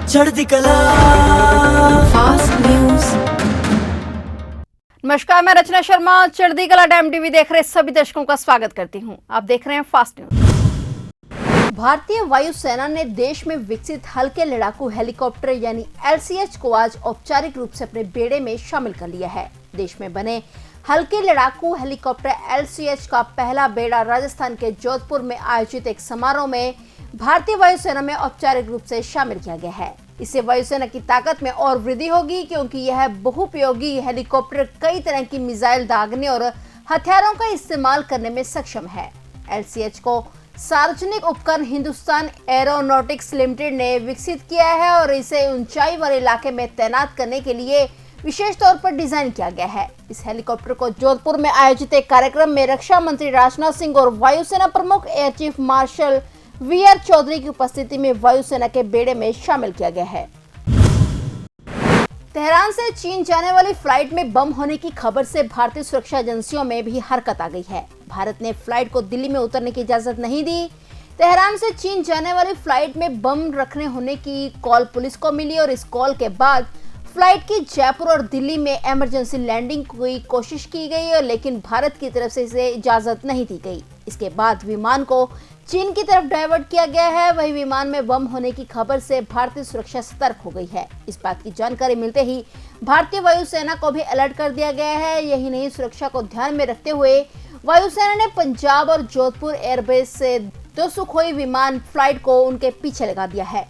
चढ़ती कला fast news. नमस्कार, मैं रचना शर्मा चढ़ती कला टाइम टीवी देख रहे सभी दर्शकों का स्वागत करती हूं। आप देख रहे हैं फास्ट न्यूज। भारतीय वायुसेना ने देश में विकसित हल्के लड़ाकू हेलीकॉप्टर यानी LCH को आज औपचारिक रूप से अपने बेड़े में शामिल कर लिया है। देश में बने हल्के लड़ाकू हेलीकॉप्टर LCH का पहला बेड़ा राजस्थान के जोधपुर में आयोजित एक समारोह में भारतीय वायुसेना में औपचारिक रूप से शामिल किया गया है। इससे वायुसेना की ताकत में और वृद्धि होगी, क्योंकि यह बहुउपयोगी हेलीकॉप्टर कई तरह की मिसाइल दागने और हथियारों का इस्तेमाल करने में सक्षम है। LCH को सार्वजनिक उपकरण हिंदुस्तान एरोनॉटिक्स लिमिटेड ने विकसित किया है और इसे ऊंचाई वाले इलाके में तैनात करने के लिए विशेष तौर पर डिजाइन किया गया है। इस हेलीकॉप्टर को जोधपुर में आयोजित एक कार्यक्रम में रक्षा मंत्री राजनाथ सिंह और वायुसेना प्रमुख air chief marshal VR Chaudhary की उपस्थिति में वायुसेना के बेड़े में शामिल किया गया है। तेहरान से चीन जाने वाली फ्लाइट में बम होने की खबर से भारतीय सुरक्षा एजेंसियों में भी हरकत आ गई है। भारत ने फ्लाइट को दिल्ली में उतरने की इजाजत नहीं दी। तेहरान से चीन जाने वाली फ्लाइट में बम रखने होने की कॉल पुलिस को मिली और इस कॉल के बाद फ्लाइट की जयपुर और दिल्ली में इमरजेंसी लैंडिंग की कोशिश की गई, और लेकिन भारत की तरफ से इसे इजाजत नहीं दी गई। इसके बाद विमान को चीन की तरफ डाइवर्ट किया गया है। वही विमान में बम होने की खबर से भारतीय सुरक्षा सतर्क हो गई है। इस बात की जानकारी मिलते ही भारतीय वायुसेना को भी अलर्ट कर दिया गया है। यही नहीं, सुरक्षा को ध्यान में रखते हुए वायुसेना ने पंजाब और जोधपुर एयरबेस से 2 सुखोई विमान फ्लाइट को उनके पीछे लगा दिया है।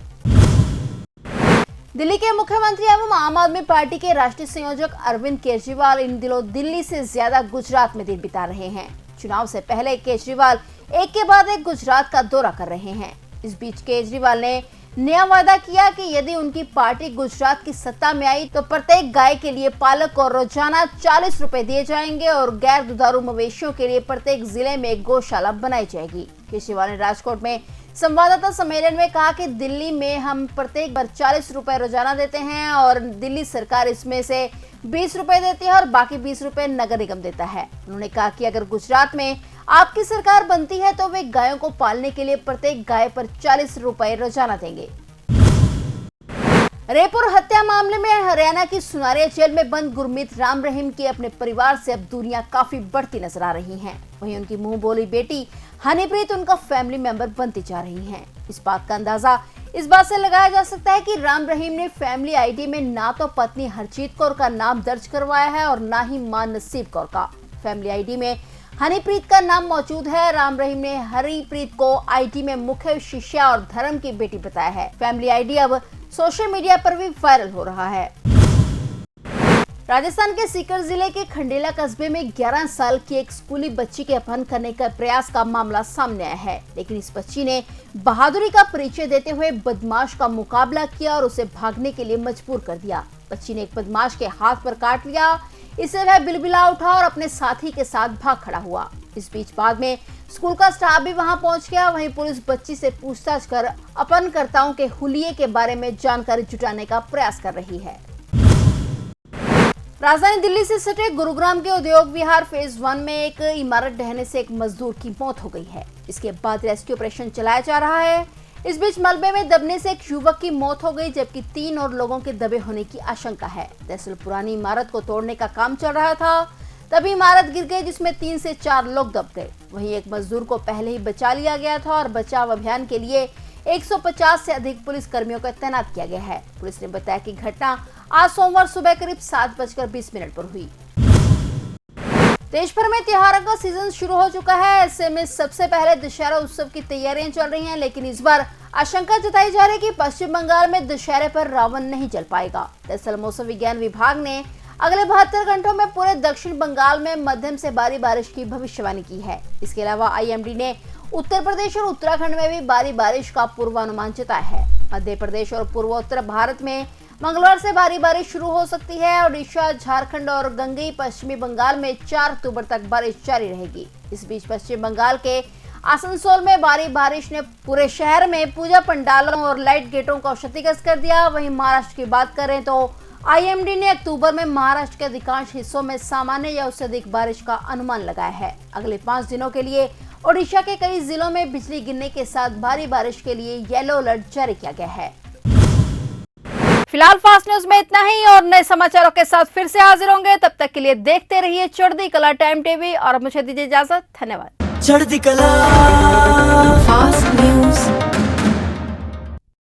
दिल्ली के मुख्यमंत्री एवं आम आदमी पार्टी के राष्ट्रीय संयोजक अरविंद केजरीवाल इन दिनों दिल्ली से ज्यादा गुजरात में दिन बिता रहे हैं। चुनाव से पहले केजरीवाल एक के बाद एक गुजरात का दौरा कर रहे हैं। इस बीच केजरीवाल ने नया वादा किया कि यदि उनकी पार्टी गुजरात की सत्ता में आई तो प्रत्येक गाय के लिए पालक को रोजाना 40 रुपए दिए जाएंगे और गैर दुधारू मवेशियों के लिए प्रत्येक जिले में गौशाला बनाई जाएगी। केजरीवाल ने राजकोट में संवाददाता सम्मेलन में कहा कि दिल्ली में हम प्रत्येक बार 40 रुपए रोजाना देते हैं और दिल्ली सरकार इसमें से 20 रुपए देती है और बाकी 20 रुपए नगर निगम देता है। उन्होंने कहा कि अगर गुजरात में आपकी सरकार बनती है तो वे गायों को पालने के लिए प्रत्येक गाय पर 40 रुपए रोजाना देंगे। रेप और हत्या मामले में हरियाणा की सुनारिया जेल में बंद गुरमीत राम रहीम की अपने परिवार से अब दूरियां काफी बढ़ती नजर आ रही हैं। वहीं उनकी मुंह बोली बेटी हनीप्रीत उनका फैमिली मेंबर बनती जा रही हैं। इस बात का अंदाजा इस बात से लगाया जा सकता है कि राम रहीम ने फैमिली आईडी में ना तो पत्नी हरजीत कौर का नाम दर्ज करवाया है और ना ही मां नसीब कौर का। फैमिली आईडी में हनीप्रीत का नाम मौजूद है। राम रहीम ने हनीप्रीत को आईडी में मुख्य शिष्या और धर्म की बेटी बताया है। फैमिली आईडी अब सोशल मीडिया पर भी वायरल हो रहा है। राजस्थान के सीकर जिले के खंडेला कस्बे में 11 साल की एक स्कूली बच्ची के अपहरण करने का प्रयास का मामला सामने आया है, लेकिन इस बच्ची ने बहादुरी का परिचय देते हुए बदमाश का मुकाबला किया और उसे भागने के लिए मजबूर कर दिया। बच्ची ने एक बदमाश के हाथ पर काट लिया। इससे वह बिलबिला उठा और अपने साथी के साथ भाग खड़ा हुआ। इस बीच बाद में स्कूल का स्टाफ भी वहां पहुंच गया। वहीं पुलिस बच्ची से पूछताछ कर अपहरणकर्ताओं के हुलिये के बारे में जानकारी जुटाने का प्रयास कर रही है। राजधानी दिल्ली से सटे गुरुग्राम के उद्योग विहार फेज 1 में एक इमारत ढहने से एक मजदूर की मौत हो गई है। इसके बाद रेस्क्यू ऑपरेशन चलाया जा रहा है। इस बीच मलबे में दबने से एक युवक की मौत हो गई, जबकि 3 और लोगों के दबे होने की आशंका है। दरअसल पुरानी इमारत को तोड़ने का काम चल रहा था, तभी इमारत गिर गई जिसमें 3 से 4 लोग दब गए। वहीं एक मजदूर को पहले ही बचा लिया गया था और बचाव अभियान के लिए 150 से अधिक पुलिस कर्मियों को तैनात किया गया है। पुलिस ने बताया कि घटना आज सोमवार सुबह करीब 7:20 पर हुई। देश भर में त्योहारों का सीजन शुरू हो चुका है। ऐसे में सबसे पहले दशहरा उत्सव की तैयारियां चल रही हैं, लेकिन इस बार आशंका जताई जा रही है कि पश्चिम बंगाल में दशहरे पर रावण नहीं जल पाएगा। दरअसल मौसम विज्ञान विभाग ने अगले 72 घंटों में पूरे दक्षिण बंगाल में मध्यम से भारी बारिश की भविष्यवाणी की है। इसके अलावा IMD ने उत्तर प्रदेश और उत्तराखंड में भी भारी बारिश का पूर्वानुमान जताया है। मध्य प्रदेश और पूर्वोत्तर भारत में मंगलवार से भारी बारिश शुरू हो सकती है। ओडिशा, झारखंड और गंगई पश्चिमी बंगाल में 4 अक्टूबर तक बारिश जारी रहेगी। इस बीच पश्चिम बंगाल के आसनसोल में भारी बारिश ने पूरे शहर में पूजा पंडालों और लाइट गेटों को क्षतिग्रस्त कर दिया। वहीं महाराष्ट्र की बात करें तो IMD ने अक्टूबर में महाराष्ट्र के अधिकांश हिस्सों में सामान्य या उससे अधिक बारिश का अनुमान लगाया है। अगले 5 दिनों के लिए ओडिशा के कई जिलों में बिजली गिरने के साथ भारी बारिश के लिए येलो अलर्ट जारी किया गया है। फिलहाल फास्ट न्यूज में इतना ही और नए समाचारों के साथ फिर से हाजिर होंगे। तब तक के लिए देखते रहिए चढ़ती कला टाइम टीवी और मुझे दीजिए इजाजत। धन्यवाद। चढ़ती कला